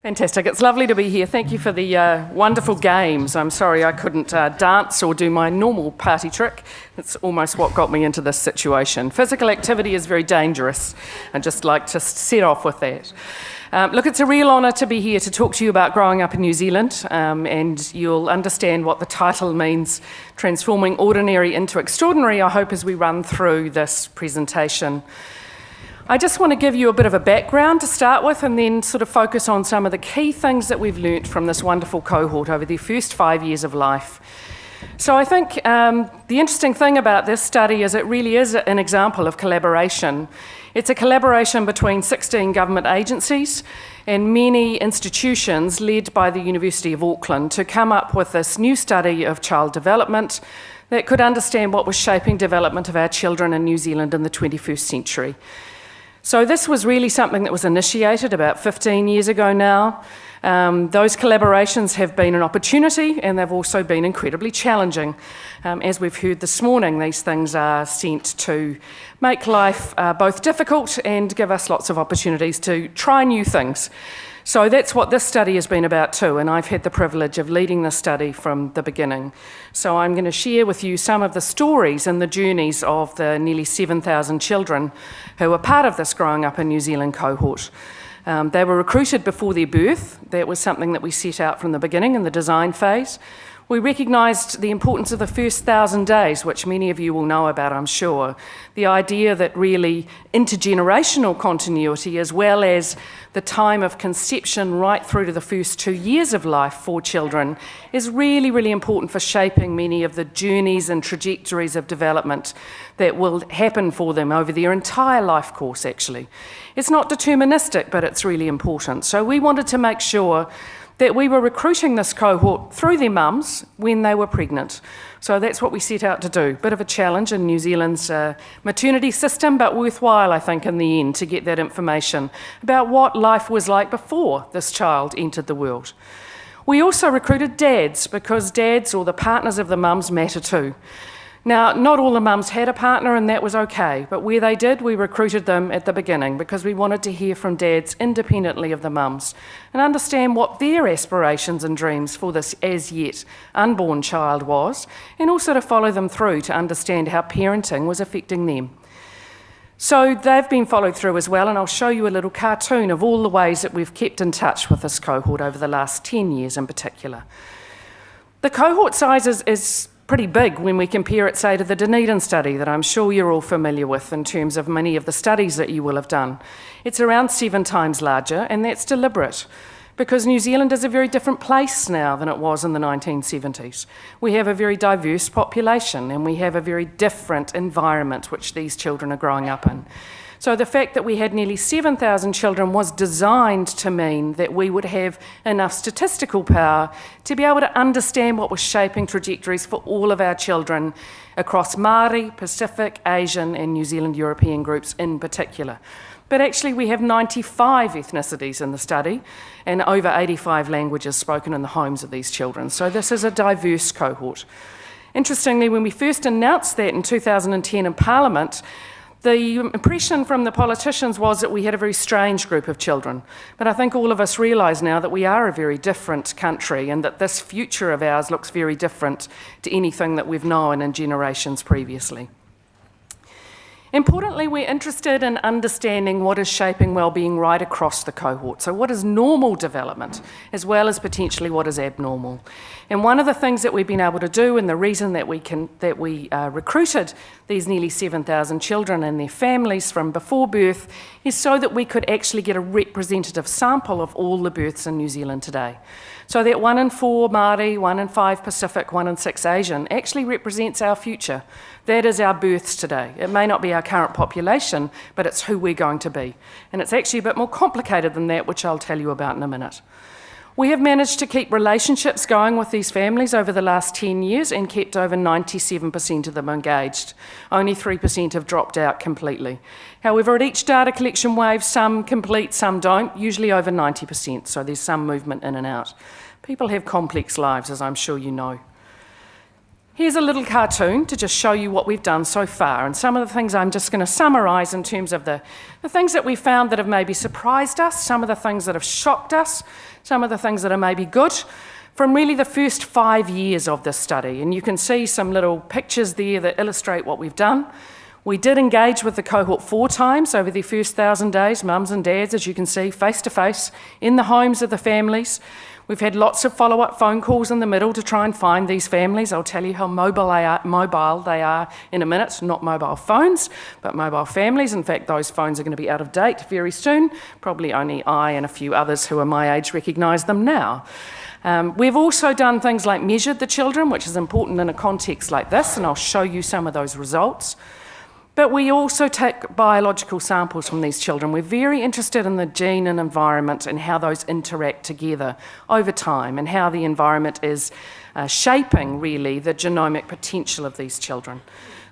Fantastic. It's lovely to be here. Thank you for the wonderful games. I'm sorry I couldn't dance or do my normal party trick. It's almost what got me into this situation. Physical activity is very dangerous. I'd just like to set off with that. Look, it's a real honour to be here to talk to you about growing up in New Zealand, and you'll understand what the title means, transforming ordinary into extraordinary, I hope, as we run through this presentation. I just want to give you a bit of a background to start with and then sort of focus on some of the key things that we've learnt from this wonderful cohort over their first 5 years of life. So I think the interesting thing about this study is it really is an example of collaboration. It's a collaboration between 16 government agencies and many institutions led by the University of Auckland to come up with this new study of child development that could understand what was shaping development of our children in New Zealand in the 21st century. So this was really something that was initiated about 15 years ago now. Those collaborations have been an opportunity and they've also been incredibly challenging. As we've heard this morning, these things are sent to make life both difficult and give us lots of opportunities to try new things. So that's what this study has been about too, and I've had the privilege of leading this study from the beginning. So I'm going to share with you some of the stories and the journeys of the nearly 7,000 children who were part of this Growing Up in New Zealand cohort. They were recruited before their birth. That was something that we set out from the beginning in the design phase. We recognised the importance of the first 1,000 days, which many of you will know about, I'm sure. The idea that really intergenerational continuity, as well as the time of conception right through to the first 2 years of life for children, is really, really important for shaping many of the journeys and trajectories of development that will happen for them over their entire life course, actually. It's not deterministic, but it's really important. So we wanted to make sure that we were recruiting this cohort through their mums when they were pregnant. So that's what we set out to do. Bit of a challenge in New Zealand's maternity system, but worthwhile, I think, in the end, to get that information about what life was like before this child entered the world. We also recruited dads, because dads, or the partners of the mums, matter too. Now, not all the mums had a partner, and that was okay, but where they did, we recruited them at the beginning because we wanted to hear from dads independently of the mums and understand what their aspirations and dreams for this as yet unborn child was, and also to follow them through to understand how parenting was affecting them. So they've been followed through as well, and I'll show you a little cartoon of all the ways that we've kept in touch with this cohort over the last 10 years in particular. The cohort size is pretty big when we compare it, say, to the Dunedin study that I'm sure you're all familiar with in terms of many of the studies that you will have done. It's around 7 times larger, and that's deliberate because New Zealand is a very different place now than it was in the 1970s. We have a very diverse population and we have a very different environment which these children are growing up in. So the fact that we had nearly 7,000 children was designed to mean that we would have enough statistical power to be able to understand what was shaping trajectories for all of our children across Māori, Pacific, Asian and New Zealand European groups in particular. But actually we have 95 ethnicities in the study and over 85 languages spoken in the homes of these children. So this is a diverse cohort. Interestingly, when we first announced that in 2010 in Parliament, the impression from the politicians was that we had a very strange group of children. But I think all of us realise now that we are a very different country and that this future of ours looks very different to anything that we've known in generations previously. Importantly, we're interested in understanding what is shaping wellbeing right across the cohort. So what is normal development, as well as potentially what is abnormal. And one of the things that we've been able to do, and the reason that we recruited these nearly 7,000 children and their families from before birth, is so that we could actually get a representative sample of all the births in New Zealand today. So that 1 in 4 Māori, 1 in 5 Pacific, 1 in 6 Asian actually represents our future. That is our births today. It may not be our current population, but it's who we're going to be. And it's actually a bit more complicated than that, which I'll tell you about in a minute. We have managed to keep relationships going with these families over the last 10 years and kept over 97% of them engaged. Only 3% have dropped out completely. However, at each data collection wave, some complete, some don't, usually over 90%, so there's some movement in and out. People have complex lives, as I'm sure you know. Here's a little cartoon to just show you what we've done so far, and some of the things I'm just going to summarise in terms of the things that we found that have maybe surprised us, some of the things that have shocked us, some of the things that are maybe good, from really the first 5 years of this study. And you can see some little pictures there that illustrate what we've done. We did engage with the cohort 4 times over the first 1,000 days, mums and dads, as you can see, face to face, in the homes of the families. We've had lots of follow-up phone calls in the middle to try and find these families. I'll tell you how mobile they are in a minute, not mobile phones, but mobile families. In fact, those phones are going to be out of date very soon. Probably only I and a few others who are my age recognise them now. We've also done things like measured the children, which is important in a context like this, and I'll show you some of those results. But we also take biological samples from these children. We're very interested in the gene and environment and how those interact together over time and how the environment is shaping, really, the genomic potential of these children.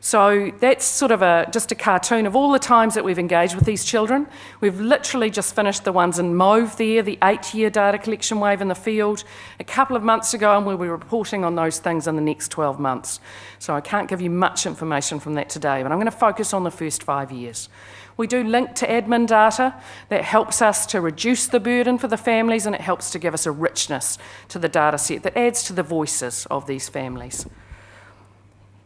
So that's sort of just a cartoon of all the times that we've engaged with these children. We've literally just finished the ones in mauve there, the 8-year data collection wave in the field, a couple of months ago, and we'll be reporting on those things in the next 12 months. So I can't give you much information from that today, but I'm going to focus on the first 5 years. We do link to admin data that helps us to reduce the burden for the families, and it helps to give us a richness to the data set that adds to the voices of these families.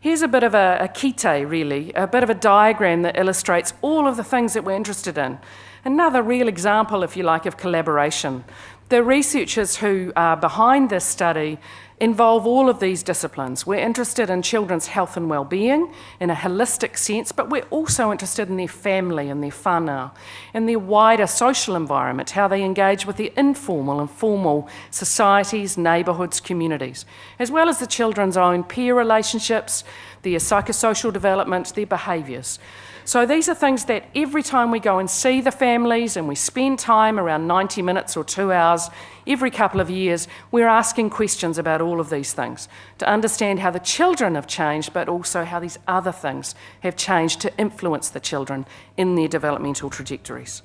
Here's a bit of a kite, really, a bit of a diagram that illustrates all of the things that we're interested in. Another real example, if you like, of collaboration. The researchers who are behind this study involve all of these disciplines. We're interested in children's health and well-being in a holistic sense, but we're also interested in their family and their whānau, in their wider social environment, how they engage with their informal and formal societies, neighbourhoods, communities, as well as the children's own peer relationships, their psychosocial development, their behaviours. So these are things that every time we go and see the families and we spend time, around 90 minutes or 2 hours, every couple of years, we're asking questions about all of these things to understand how the children have changed, but also how these other things have changed to influence the children in their developmental trajectories.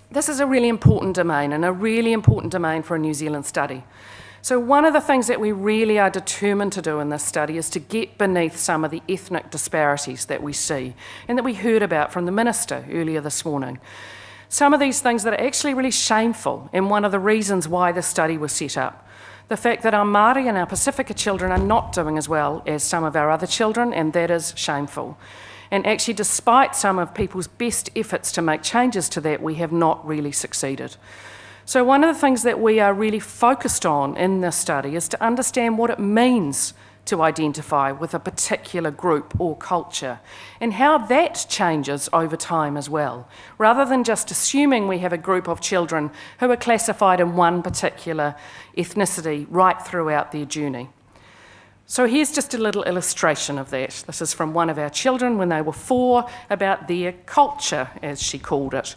This is a really important domain, and a really important domain for a New Zealand study. So one of the things that we really are determined to do in this study is to get beneath some of the ethnic disparities that we see and that we heard about from the Minister earlier this morning. Some of these things that are actually really shameful, and one of the reasons why the study was set up. The fact that our Māori and our Pasifika children are not doing as well as some of our other children, and that is shameful. And actually, despite some of people's best efforts to make changes to that, we have not really succeeded. So one of the things that we are really focused on in this study is to understand what it means to identify with a particular group or culture and how that changes over time as well, rather than just assuming we have a group of children who are classified in one particular ethnicity right throughout their journey. So here's just a little illustration of that. This is from one of our children when they were 4, about their culture, as she called it.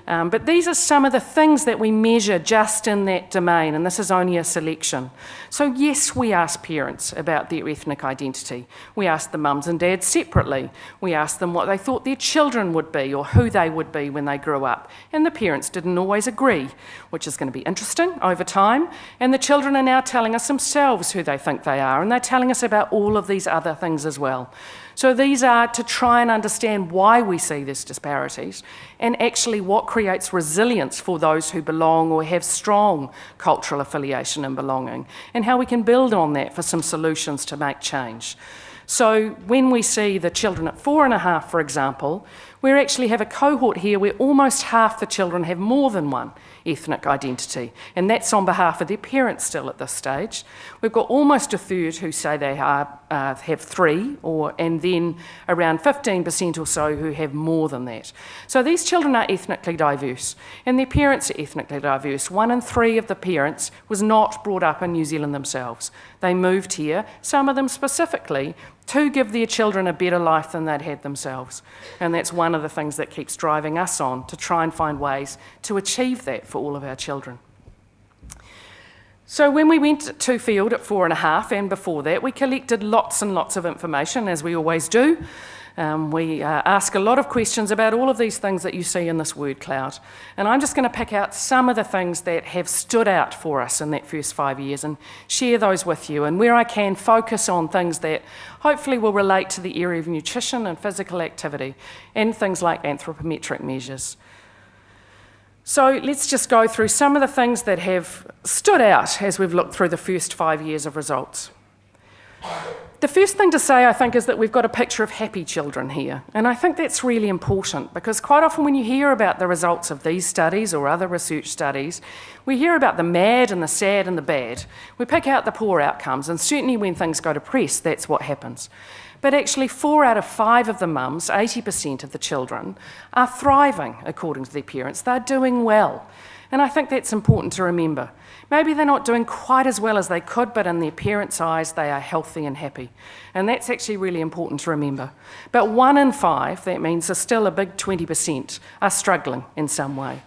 But these are some of the things that we measure just in that domain, and this is only a selection. So yes, we ask parents about their ethnic identity. We ask the mums and dads separately. We ask them what they thought their children would be or who they would be when they grew up. And the parents didn't always agree, which is going to be interesting over time. And the children are now telling us themselves who they think they are, and they're telling us about all of these other things as well. So these are to try and understand why we see these disparities and actually what creates resilience for those who belong or have strong cultural affiliation and belonging, and how we can build on that for some solutions to make change. So when we see the children at 4.5, for example, we actually have a cohort here where almost half the children have more than one ethnic identity, and that's on behalf of their parents still at this stage. We've got almost a third who say they have 3, and then around 15% or so who have more than that. So these children are ethnically diverse, and their parents are ethnically diverse. 1 in 3 of the parents was not brought up in New Zealand themselves. They moved here, some of them specifically, to give their children a better life than they'd had themselves. And that's one of the things that keeps driving us on, to try and find ways to achieve that for all of our children. So when we went to field at 4.5 and before that, we collected lots and lots of information, as we always do. We ask a lot of questions about all of these things that you see in this word cloud. And I'm just going to pick out some of the things that have stood out for us in that first 5 years and share those with you. And where I can, focus on things that hopefully will relate to the area of nutrition and physical activity and things like anthropometric measures. So let's just go through some of the things that have stood out as we've looked through the first 5 years of results. The first thing to say, I think, is that we've got a picture of happy children here. And I think that's really important because quite often when you hear about the results of these studies or other research studies, we hear about the mad and the sad and the bad. We pick out the poor outcomes, and certainly when things go to press, that's what happens. But actually 4 out of 5 of the mums, 80% of the children, are thriving according to their parents. They're doing well. And I think that's important to remember. Maybe they're not doing quite as well as they could, but in their parents' eyes, they are healthy and happy. And that's actually really important to remember. But 1 in 5, that means there's still a big 20%, are struggling in some way.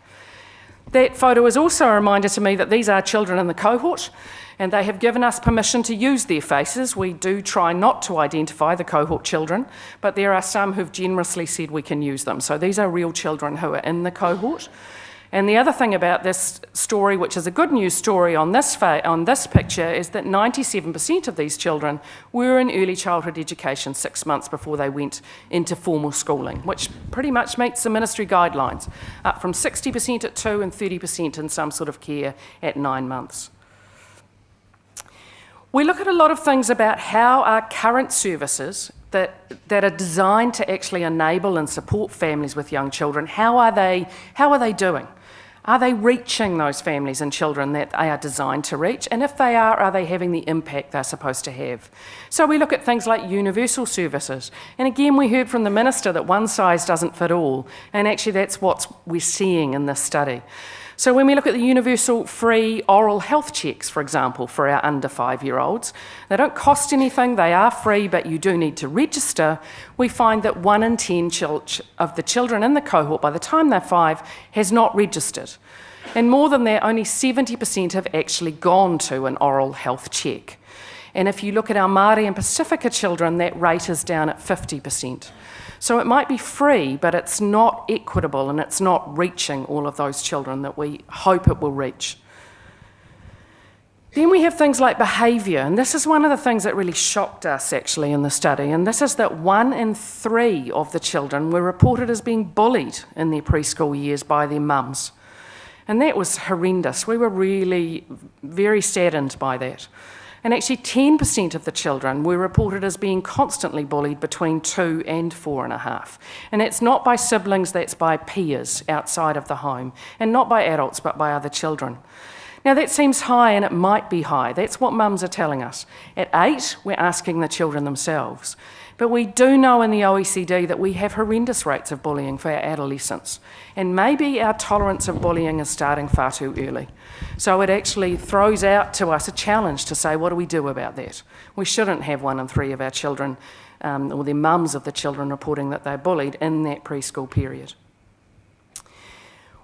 That photo is also a reminder to me that these are children in the cohort, and they have given us permission to use their faces. We do try not to identify the cohort children, but there are some who've generously said we can use them. So these are real children who are in the cohort. And the other thing about this story, which is a good news story on this picture, is that 97% of these children were in early childhood education 6 months before they went into formal schooling, which pretty much meets the ministry guidelines, up from 60% at 2 and 30% in some sort of care at 9 months. We look at a lot of things about how our current services that are designed to actually enable and support families with young children, how are they doing? Are they reaching those families and children that they are designed to reach? And if they are they having the impact they're supposed to have? So we look at things like universal services. And again, we heard from the minister that one size doesn't fit all. And actually that's what we're seeing in this study. So when we look at the universal free oral health checks, for example, for our under 5-year-olds, they don't cost anything, they are free, but you do need to register. We find that 1 in 10 of the children in the cohort by the time they're 5 has not registered. And more than that, only 70% have actually gone to an oral health check. And if you look at our Māori and Pacifica children, that rate is down at 50%. So it might be free, but it's not equitable and it's not reaching all of those children that we hope it will reach. Then we have things like behaviour, and this is one of the things that really shocked us actually in the study, and this is that 1 in 3 of the children were reported as being bullied in their preschool years by their mums. And that was horrendous. We were really very saddened by that. And actually 10% of the children were reported as being constantly bullied between 2 and 4.5. And that's not by siblings, that's by peers outside of the home, and not by adults, but by other children. Now that seems high, and it might be high. That's what mums are telling us. At 8, we're asking the children themselves. But we do know in the OECD that we have horrendous rates of bullying for our adolescents. And maybe our tolerance of bullying is starting far too early. So it actually throws out to us a challenge to say, what do we do about that? We shouldn't have 1 in 3 of our children, or their mums of the children, reporting that they're bullied in that preschool period.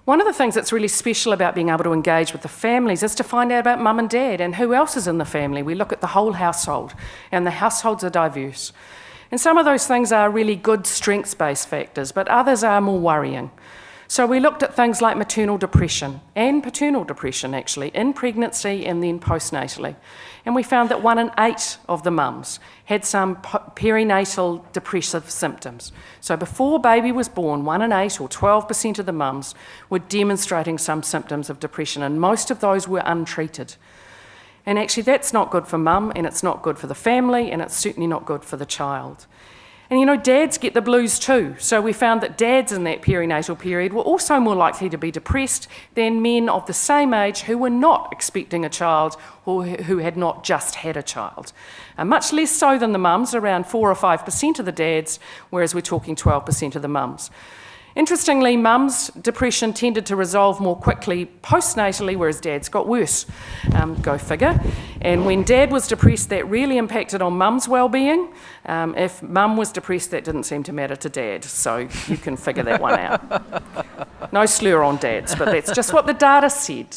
One of the things that's really special about being able to engage with the families is to find out about mum and dad and who else is in the family. We look at the whole household, and the households are diverse. And some of those things are really good strengths-based factors, but others are more worrying. So we looked at things like maternal depression and paternal depression, actually, in pregnancy and then postnatally. And we found that 1 in 8 of the mums had some perinatal depressive symptoms. So before baby was born, 1 in 8 or 12% of the mums were demonstrating some symptoms of depression, and most of those were untreated. And actually that's not good for mum, and it's not good for the family, and it's certainly not good for the child. And you know, dads get the blues too. So we found that dads in that perinatal period were also more likely to be depressed than men of the same age who were not expecting a child or who had not just had a child. Much less so than the mums, around 4 or 5% of the dads, whereas we're talking 12% of the mums. Interestingly, mums' depression tended to resolve more quickly postnatally, whereas dad's got worse. Go figure. And when dad was depressed, that really impacted on mum's well-being. If mum was depressed, that didn't seem to matter to dad, so you can figure that one out. No slur on dads, but that's just what the data said.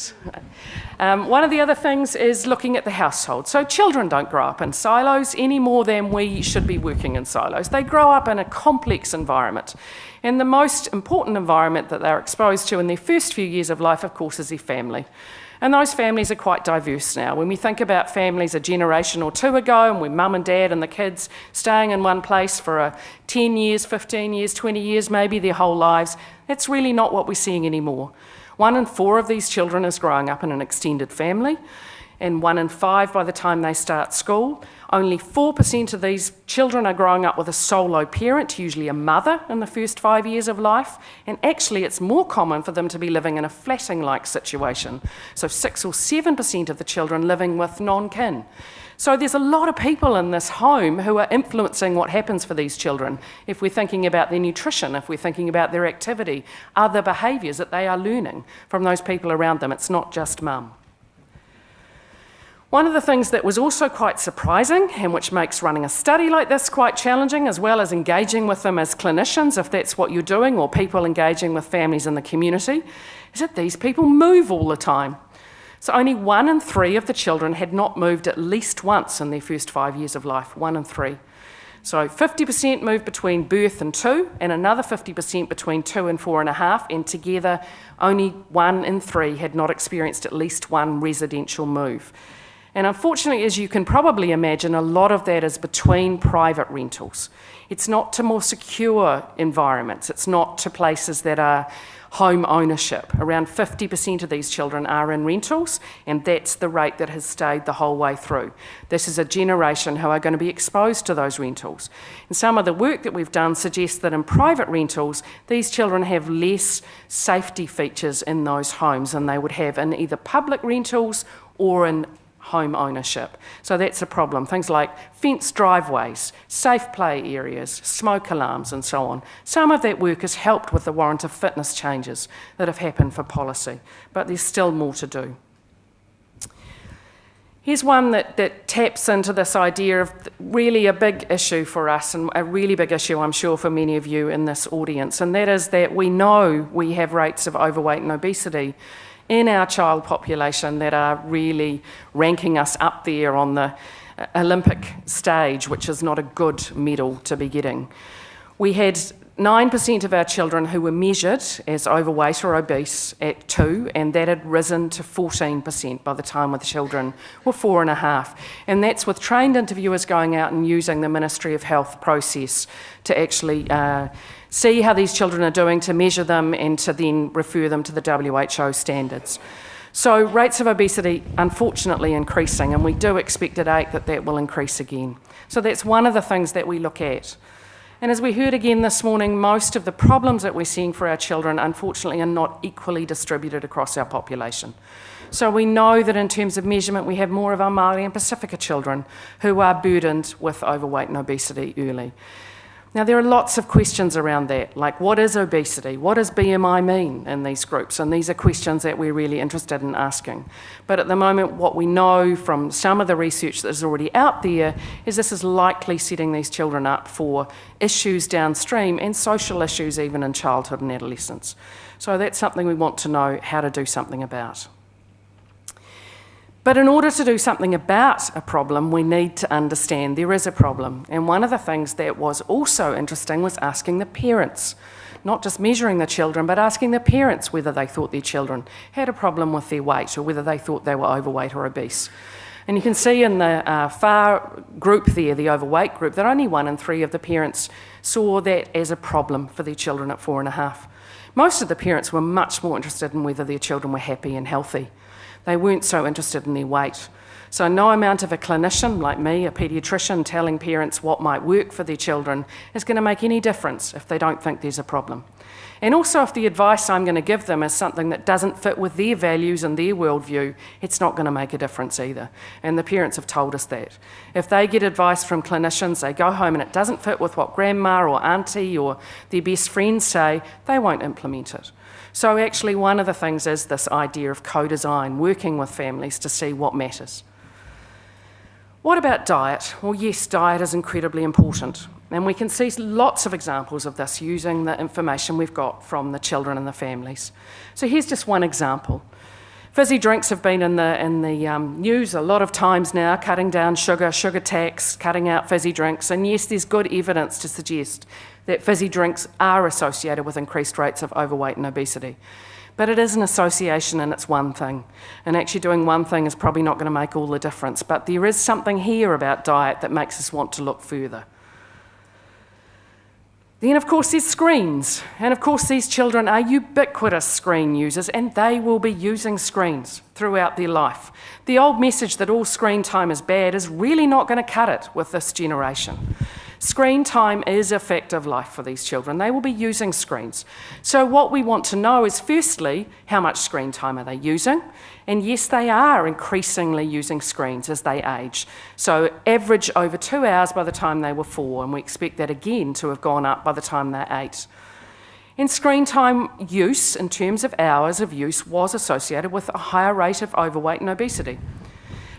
One of the other things is looking at the household. So children don't grow up in silos any more than we should be working in silos. They grow up in a complex environment. And the most important environment that they're exposed to in their first few years of life, of course, is their family. And those families are quite diverse now. When we think about families a generation or two ago, and when mum and dad and the kids staying in one place for 10 years, 15 years, 20 years, maybe their whole lives, that's really not what we're seeing anymore. 1 in 4 of these children is growing up in an extended family, and 1 in 5 by the time they start school. Only 4% of these children are growing up with a solo parent, usually a mother, in the first 5 years of life. And actually, it's more common for them to be living in a flatting-like situation. So 6 or 7% of the children living with non-kin. So there's a lot of people in this home who are influencing what happens for these children. If we're thinking about their nutrition, if we're thinking about their activity, other behaviours that they are learning from those people around them. It's not just mum. One of the things that was also quite surprising, and which makes running a study like this quite challenging, as well as engaging with them as clinicians, if that's what you're doing, or people engaging with families in the community, is that these people move all the time. So only 1 in 3 of the children had not moved at least once in their first 5 years of life, 1 in 3. So 50% moved between birth and 2, and another 50% between 2 and 4.5, and together only 1 in 3 had not experienced at least one residential move. And unfortunately, as you can probably imagine, a lot of that is between private rentals. It's not to more secure environments. It's not to places that are home ownership. Around 50% of these children are in rentals, and that's the rate that has stayed the whole way through. This is a generation who are going to be exposed to those rentals. And some of the work that we've done suggests that in private rentals, these children have less safety features in those homes than they would have in either public rentals or in home ownership. So that's a problem. Things like fenced driveways, safe play areas, smoke alarms and so on. Some of that work has helped with the warrant of fitness changes that have happened for policy, but there's still more to do. Here's one that taps into this idea of really a big issue for us, and a really big issue, I'm sure, for many of you in this audience, and that is that we know we have rates of overweight and obesity in our child population that are really ranking us up there on the Olympic stage, which is not a good medal to be getting. We had 9% of our children who were measured as overweight or obese at 2, and that had risen to 14% by the time the children were 4.5. And that's with trained interviewers going out and using the Ministry of Health process to actually see how these children are doing, to measure them, and to then refer them to the WHO standards. So rates of obesity, unfortunately, increasing, and we do expect at 8 that will increase again. So that's one of the things that we look at. And as we heard again this morning, most of the problems that we're seeing for our children, unfortunately, are not equally distributed across our population. So we know that in terms of measurement, we have more of our Māori and Pacifica children who are burdened with overweight and obesity early. Now, there are lots of questions around that, like what is obesity? What does BMI mean in these groups? And these are questions that we're really interested in asking. But at the moment, what we know from some of the research that is already out there is this is likely setting these children up for issues downstream and social issues even in childhood and adolescence. So that's something we want to know how to do something about. But in order to do something about a problem, we need to understand there is a problem. And one of the things that was also interesting was asking the parents, not just measuring the children, but asking the parents whether they thought their children had a problem with their weight or whether they thought they were overweight or obese. And you can see in the far group there, the overweight group, that only 1 in 3 of the parents saw that as a problem for their children at 4.5. Most of the parents were much more interested in whether their children were happy and healthy. They weren't so interested in their weight. So no amount of a clinician like me, a paediatrician, telling parents what might work for their children is going to make any difference if they don't think there's a problem. And also if the advice I'm going to give them is something that doesn't fit with their values and their worldview, it's not going to make a difference either. And the parents have told us that. If they get advice from clinicians, they go home and it doesn't fit with what grandma or auntie or their best friends say, they won't implement it. So actually one of the things is this idea of co-design, working with families to see what matters. What about diet? Well, yes, diet is incredibly important. And we can see lots of examples of this using the information we've got from the children and the families. So here's just one example. Fizzy drinks have been in the news a lot of times now, cutting down sugar tax, cutting out fizzy drinks. And yes, there's good evidence to suggest that fizzy drinks are associated with increased rates of overweight and obesity. But it is an association and it's one thing. And actually doing one thing is probably not going to make all the difference. But there is something here about diet that makes us want to look further. Then, of course, there's screens. And, of course, these children are ubiquitous screen users, and they will be using screens throughout their life. The old message that all screen time is bad is really not going to cut it with this generation. Screen time is a fact of life for these children. They will be using screens. So what we want to know is, firstly, how much screen time are they using? And yes, they are increasingly using screens as they age. So average over 2 hours by the time they were 4, and we expect that again to have gone up by the time they're 8. And screen time use, in terms of hours of use, was associated with a higher rate of overweight and obesity.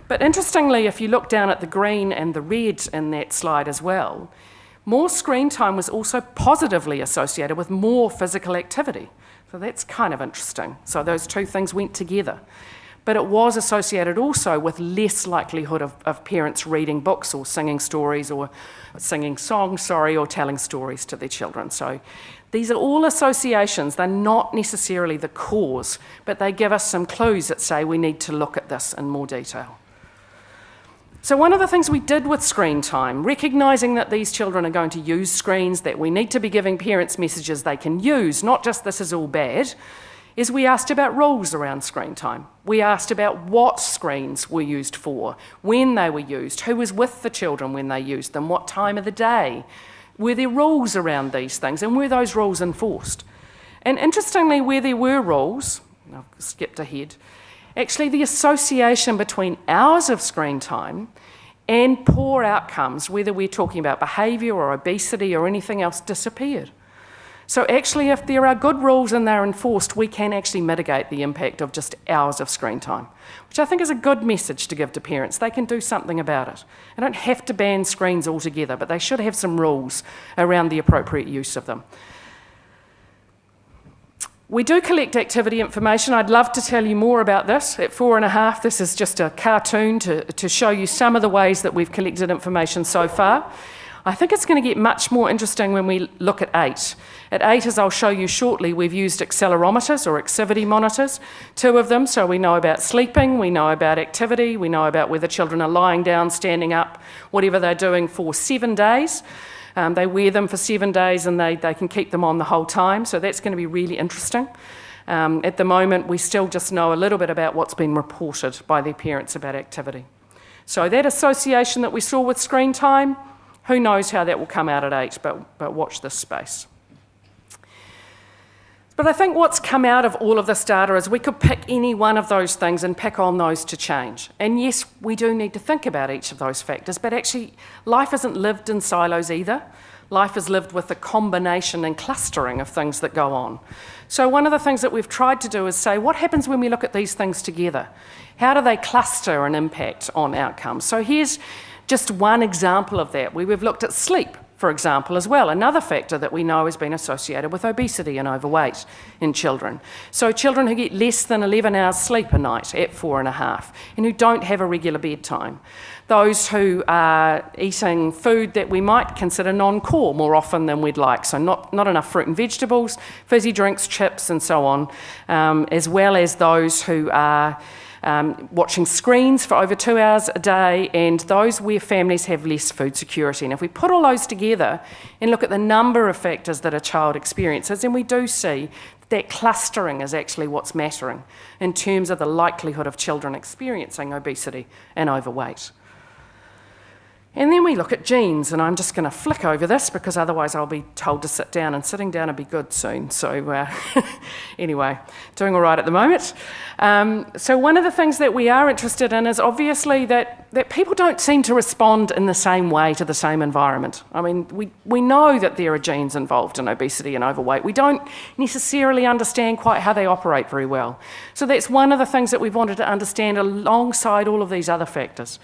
But interestingly, if you look down at the green and the red in that slide as well, more screen time was also positively associated with more physical activity. So that's kind of interesting. So those two things went together. But it was associated also with less likelihood of parents reading books or singing stories or singing songs, or telling stories to their children. So these are all associations. They're not necessarily the cause, but they give us some clues that say we need to look at this in more detail. So one of the things we did with screen time, recognising that these children are going to use screens, that we need to be giving parents messages they can use, not just this is all bad, is we asked about rules around screen time. We asked about what screens were used for, when they were used, who was with the children when they used them, what time of the day. Were there rules around these things, and were those rules enforced? And interestingly, where there were rules, I've skipped ahead, actually the association between hours of screen time and poor outcomes, whether we're talking about behaviour or obesity or anything else, disappeared. So actually, if there are good rules and they're enforced, we can actually mitigate the impact of just hours of screen time, which I think is a good message to give to parents. They can do something about it. They don't have to ban screens altogether, but they should have some rules around the appropriate use of them. We do collect activity information. I'd love to tell you more about this. At 4.5, this is just a cartoon to show you some of the ways that we've collected information so far. I think it's going to get much more interesting when we look at 8. At 8, as I'll show you shortly, we've used accelerometers or activity monitors, 2 of them, so we know about sleeping, we know about activity, we know about whether children are lying down, standing up, whatever they're doing for 7 days. They wear them for 7 days and they can keep them on the whole time, so that's going to be really interesting. At the moment, we still just know a little bit about what's been reported by their parents about activity. So that association that we saw with screen time, who knows how that will come out at 8, but watch this space. But I think what's come out of all of this data is we could pick any one of those things and pick on those to change. And yes, we do need to think about each of those factors, but actually life isn't lived in silos either. Life is lived with a combination and clustering of things that go on. So one of the things that we've tried to do is say, what happens when we look at these things together? How do they cluster and impact on outcomes? So here's just one example of that, where we've looked at sleep, for example, as well, another factor that we know has been associated with obesity and overweight in children. So children who get less than 11 hours sleep a night at 4.5 and who don't have a regular bedtime. Those who are eating food that we might consider non-core more often than we'd like, so not enough fruit and vegetables, fizzy drinks, chips and so on, as well as those who are watching screens for over 2 hours a day, and those where families have less food security. And if we put all those together and look at the number of factors that a child experiences, then we do see that clustering is actually what's mattering in terms of the likelihood of children experiencing obesity and overweight. And then we look at genes, and I'm just going to flick over this because otherwise I'll be told to sit down, and sitting down will be good soon. So anyway, doing all right at the moment. So one of the things that we are interested in is obviously that people don't seem to respond in the same way to the same environment. I mean, we know that there are genes involved in obesity and overweight. We don't necessarily understand quite how they operate very well. So that's one of the things that we've wanted to understand alongside all of these other factors.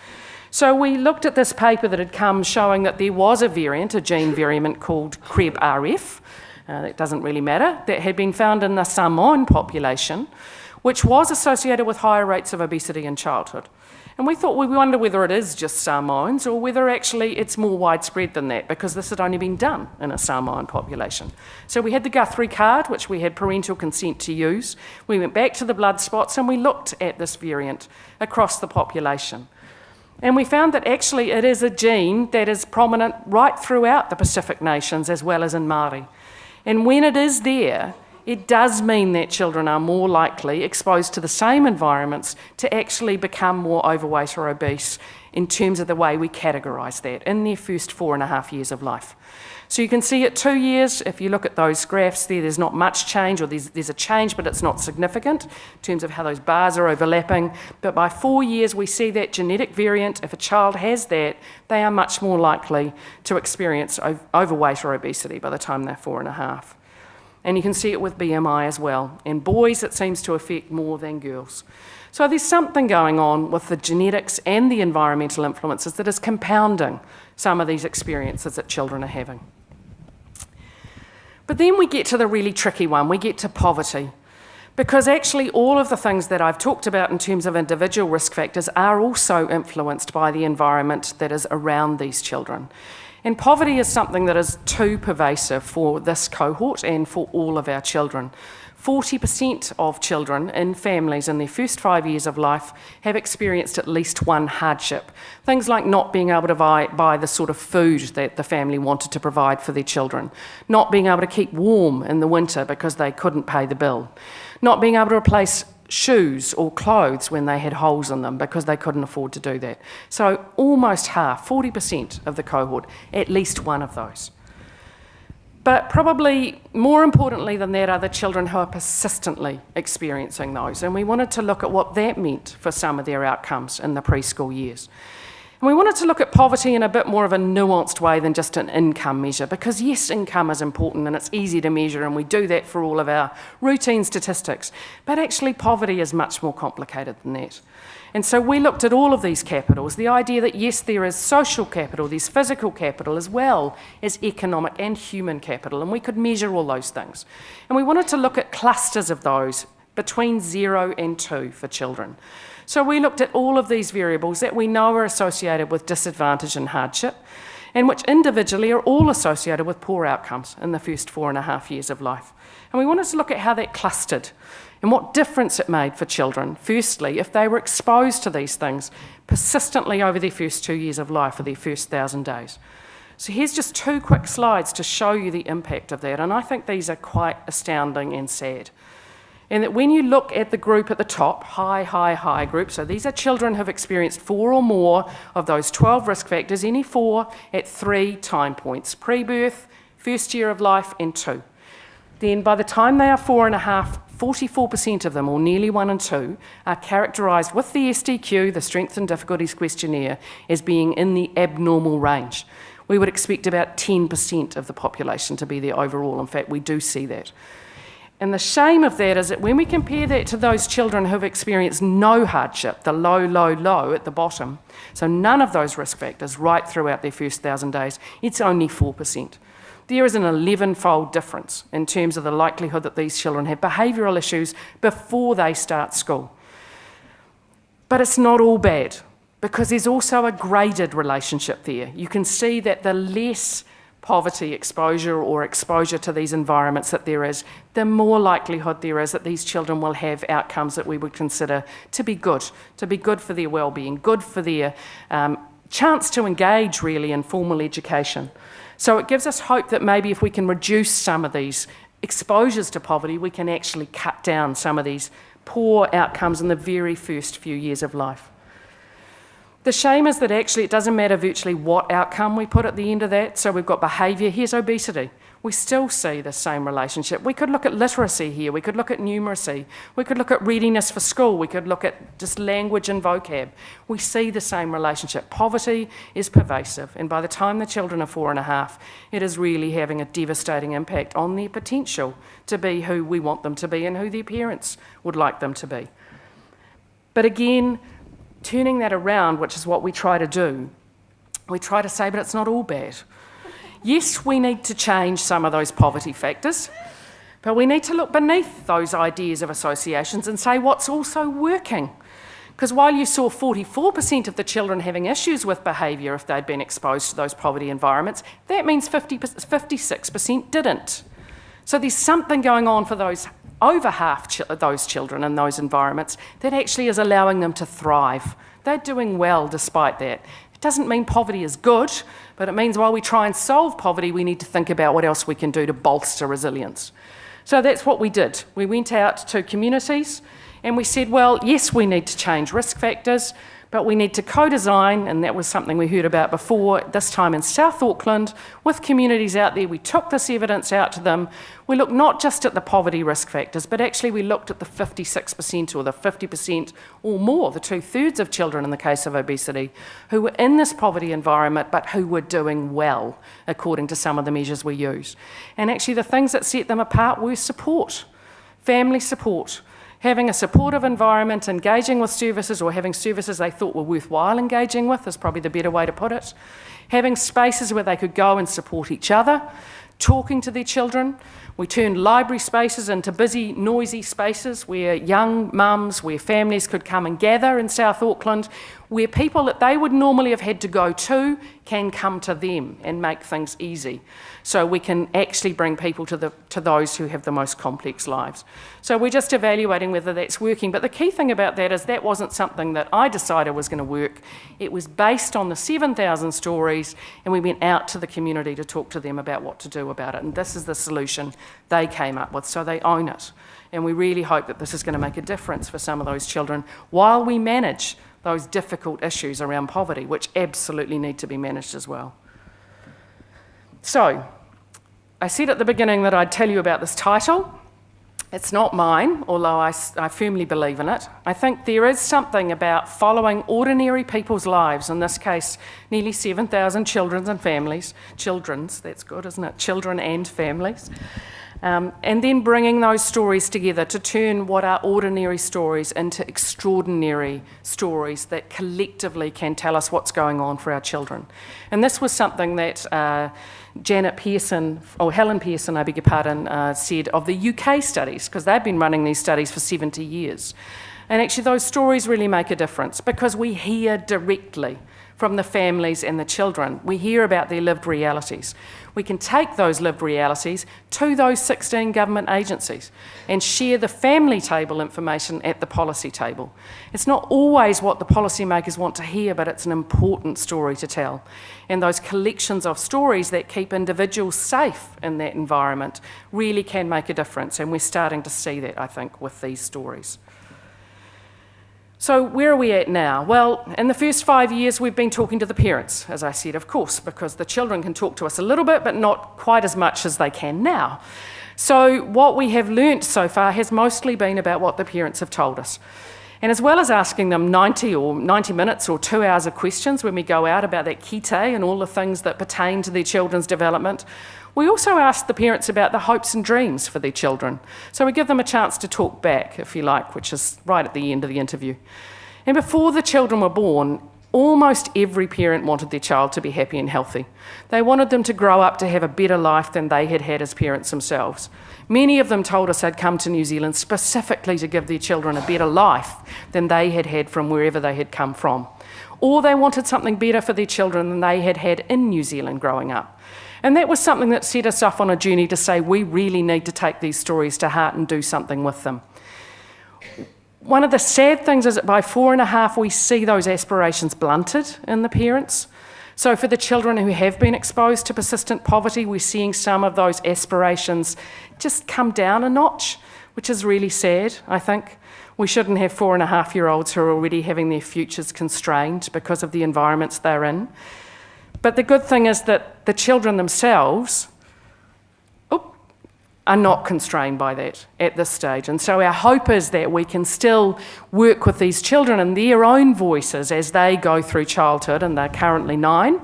So we looked at this paper that had come showing that there was a variant, a gene variant called CREB-RF, that doesn't really matter, that had been found in the Samoan population, which was associated with higher rates of obesity in childhood. And we thought, we wonder whether it is just Samoans or whether actually it's more widespread than that, because this had only been done in a Samoan population. So we had the Guthrie card, which we had parental consent to use. We went back to the blood spots and we looked at this variant across the population. And we found that actually it is a gene that is prominent right throughout the Pacific nations as well as in Māori. And when it is there, it does mean that children are more likely, exposed to the same environments, to actually become more overweight or obese in terms of the way we categorise that in their first 4.5 years of life. So you can see at 2 years, if you look at those graphs there, there's not much change, or there's a change, but it's not significant in terms of how those bars are overlapping. But by 4 years, we see that genetic variant. If a child has that, they are much more likely to experience overweight or obesity by the time they're 4.5. And you can see it with BMI as well. In boys, it seems to affect more than girls. So there's something going on with the genetics and the environmental influences that is compounding some of these experiences that children are having. But then we get to the really tricky one. We get to poverty. Because actually all of the things that I've talked about in terms of individual risk factors are also influenced by the environment that is around these children. And poverty is something that is too pervasive for this cohort and for all of our children. 40% of children in families in their first 5 years of life have experienced at least one hardship. Things like not being able to buy the sort of food that the family wanted to provide for their children, not being able to keep warm in the winter because they couldn't pay the bill, not being able to replace shoes or clothes when they had holes in them because they couldn't afford to do that. So almost half, 40% of the cohort, at least one of those. But probably more importantly than that are the children who are persistently experiencing those. And we wanted to look at what that meant for some of their outcomes in the preschool years. And we wanted to look at poverty in a bit more of a nuanced way than just an income measure, because yes, income is important and it's easy to measure and we do that for all of our routine statistics, but actually poverty is much more complicated than that. And so we looked at all of these capitals, the idea that yes, there is social capital, there's physical capital as well as economic and human capital, and we could measure all those things. And we wanted to look at clusters of those between 0 and 2 for children. So we looked at all of these variables that we know are associated with disadvantage and hardship, and which individually are all associated with poor outcomes in the first 4.5 years of life. And we wanted to look at how that clustered and what difference it made for children, firstly, if they were exposed to these things persistently over their first 2 years of life or their first 1,000 days. So here's just 2 quick slides to show you the impact of that, and I think these are quite astounding and sad. And that when you look at the group at the top, high group, so these are children who have experienced 4 or more of those 12 risk factors, any 4 at 3 time points, pre-birth, first year of life, and 2. Then by the time they are 4.5, 44% of them, or nearly 1 in 2, are characterised with the SDQ, the Strength and Difficulties Questionnaire, as being in the abnormal range. We would expect about 10% of the population to be there overall. In fact, we do see that. And the shame of that is that when we compare that to those children who have experienced no hardship, the low at the bottom, so none of those risk factors right throughout their first 1,000 days, it's only 4%. There is an 11-fold difference in terms of the likelihood that these children have behavioural issues before they start school. But it's not all bad, because there's also a graded relationship there. You can see that the less poverty exposure or exposure to these environments that there is, the more likelihood there is that these children will have outcomes that we would consider to be good for their well-being, good for their chance to engage really in formal education. So it gives us hope that maybe if we can reduce some of these exposures to poverty, we can actually cut down some of these poor outcomes in the very first few years of life. The shame is that actually it doesn't matter virtually what outcome we put at the end of that. So we've got behaviour, here's obesity. We still see the same relationship. We could look at literacy here, we could look at numeracy, we could look at readiness for school, we could look at just language and vocab. We see the same relationship. Poverty is pervasive, and by the time the children are 4.5, it is really having a devastating impact on their potential to be who we want them to be and who their parents would like them to be. But again, turning that around, which is what we try to do, we try to say, but it's not all bad. Yes, we need to change some of those poverty factors, but we need to look beneath those ideas of associations and say what's also working. Because while you saw 44% of the children having issues with behaviour if they'd been exposed to those poverty environments, that means 56% didn't. So there's something going on for those over half those children in those environments that actually is allowing them to thrive. They're doing well despite that. It doesn't mean poverty is good, but it means while we try and solve poverty, we need to think about what else we can do to bolster resilience. So that's what we did. We went out to communities and we said, well, yes, we need to change risk factors, but we need to co-design, and that was something we heard about before, this time in South Auckland, with communities out there. We took this evidence out to them. We looked not just at the poverty risk factors, but actually we looked at the 56% or the 50% or more, the 2/3 of children in the case of obesity, who were in this poverty environment, but who were doing well, according to some of the measures we used. And actually the things that set them apart were support, family support, having a supportive environment, engaging with services, or having services they thought were worthwhile engaging with is probably the better way to put it. Having spaces where they could go and support each other, talking to their children. We turned library spaces into busy, noisy spaces where young mums, where families could come and gather in South Auckland, where people that they would normally have had to go to can come to them and make things easy. So we can actually bring people to those who have the most complex lives. So we're just evaluating whether that's working. But the key thing about that is that wasn't something that I decided was going to work. It was based on the 7,000 stories, and we went out to the community to talk to them about what to do about it. And this is the solution they came up with, so they own it. And we really hope that this is going to make a difference for some of those children while we manage those difficult issues around poverty, which absolutely need to be managed as well. So, I said at the beginning that I'd tell you about this title. It's not mine, although I firmly believe in it. I think there is something about following ordinary people's lives, in this case, nearly 7,000 children and families. Children's, that's good, isn't it? Children and families. And then bringing those stories together to turn what are ordinary stories into extraordinary stories that collectively can tell us what's going on for our children. And this was something that Helen Pearson, I beg your pardon, said of the UK studies, because they've been running these studies for 70 years. And actually those stories really make a difference because we hear directly from the families and the children. We hear about their lived realities. We can take those lived realities to those 16 government agencies and share the family table information at the policy table. It's not always what the policymakers want to hear, but it's an important story to tell. And those collections of stories that keep individuals safe in that environment really can make a difference, and we're starting to see that, I think, with these stories. So where are we at now? Well, in the first 5 years, we've been talking to the parents, as I said, of course, because the children can talk to us a little bit, but not quite as much as they can now. So what we have learnt so far has mostly been about what the parents have told us. And as well as asking them 90 minutes or 2 hours of questions when we go out about that kite and all the things that pertain to their children's development, we also ask the parents about the hopes and dreams for their children. So we give them a chance to talk back, if you like, which is right at the end of the interview. And before the children were born, almost every parent wanted their child to be happy and healthy. They wanted them to grow up to have a better life than they had had as parents themselves. Many of them told us they'd come to New Zealand specifically to give their children a better life than they had had from wherever they had come from. Or they wanted something better for their children than they had had in New Zealand growing up. And that was something that set us off on a journey to say we really need to take these stories to heart and do something with them. One of the sad things is that by 4.5 we see those aspirations blunted in the parents. So for the children who have been exposed to persistent poverty, we're seeing some of those aspirations just come down a notch, which is really sad, I think. We shouldn't have 4.5-year-olds who are already having their futures constrained because of the environments they're in. But the good thing is that the children themselves are not constrained by that at this stage. And so our hope is that we can still work with these children and their own voices as they go through childhood, and they're currently 9,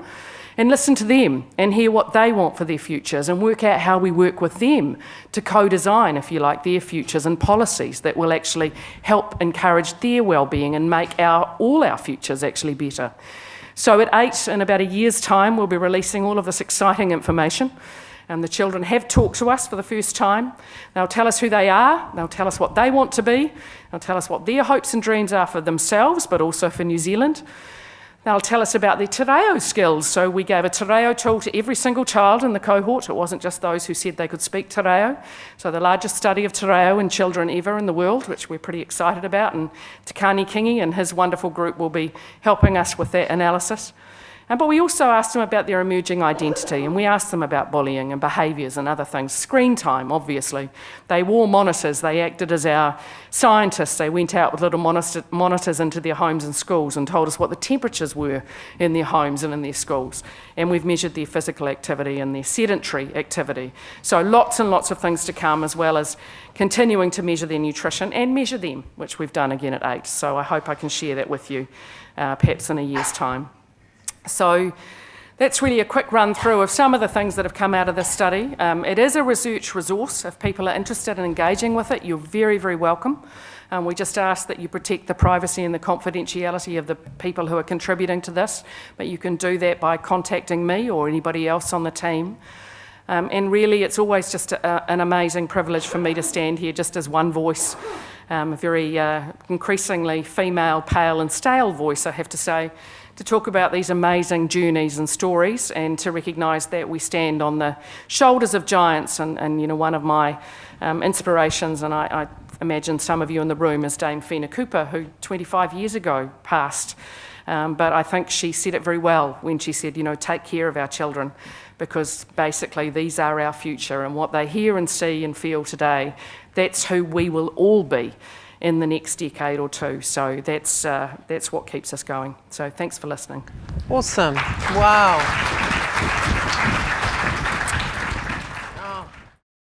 and listen to them and hear what they want for their futures and work out how we work with them to co-design, if you like, their futures and policies that will actually help encourage their well-being and make all our futures actually better. So at 8, in about a year's time, we'll be releasing all of this exciting information. The children have talked to us for the first time. They'll tell us who they are, they'll tell us what they want to be, they'll tell us what their hopes and dreams are for themselves, but also for New Zealand. They'll tell us about their te reo skills. So we gave a te reo tool to every single child in the cohort. It wasn't just those who said they could speak te reo. So the largest study of te reo in children ever in the world, which we're pretty excited about, and Te Kāni Kingi and his wonderful group will be helping us with that analysis. But we also asked them about their emerging identity, and we asked them about bullying and behaviours and other things. Screen time, obviously. They wore monitors, they acted as our scientists. They went out with little monitors into their homes and schools and told us what the temperatures were in their homes and in their schools. And we've measured their physical activity and their sedentary activity. So lots and lots of things to come, as well as continuing to measure their nutrition and measure them, which we've done again at 8. So I hope I can share that with you, perhaps in a year's time. So that's really a quick run through of some of the things that have come out of this study. It is a research resource. If people are interested in engaging with it, you're very, very welcome. We just ask that you protect the privacy and the confidentiality of the people who are contributing to this, but you can do that by contacting me or anybody else on the team. And really, it's always just an amazing privilege for me to stand here just as one voice, a very increasingly female, pale and stale voice, I have to say, to talk about these amazing journeys and stories, and to recognise that we stand on the shoulders of giants. And you know, one of my inspirations, and I imagine some of you in the room, is Dame Whina Cooper, who 25 years ago passed. But I think she said it very well when she said, you know, take care of our children, because basically these are our future, and what they hear and see and feel today, that's who we will all be in the next decade or two. So that's what keeps us going. So thanks for listening. Awesome. Wow.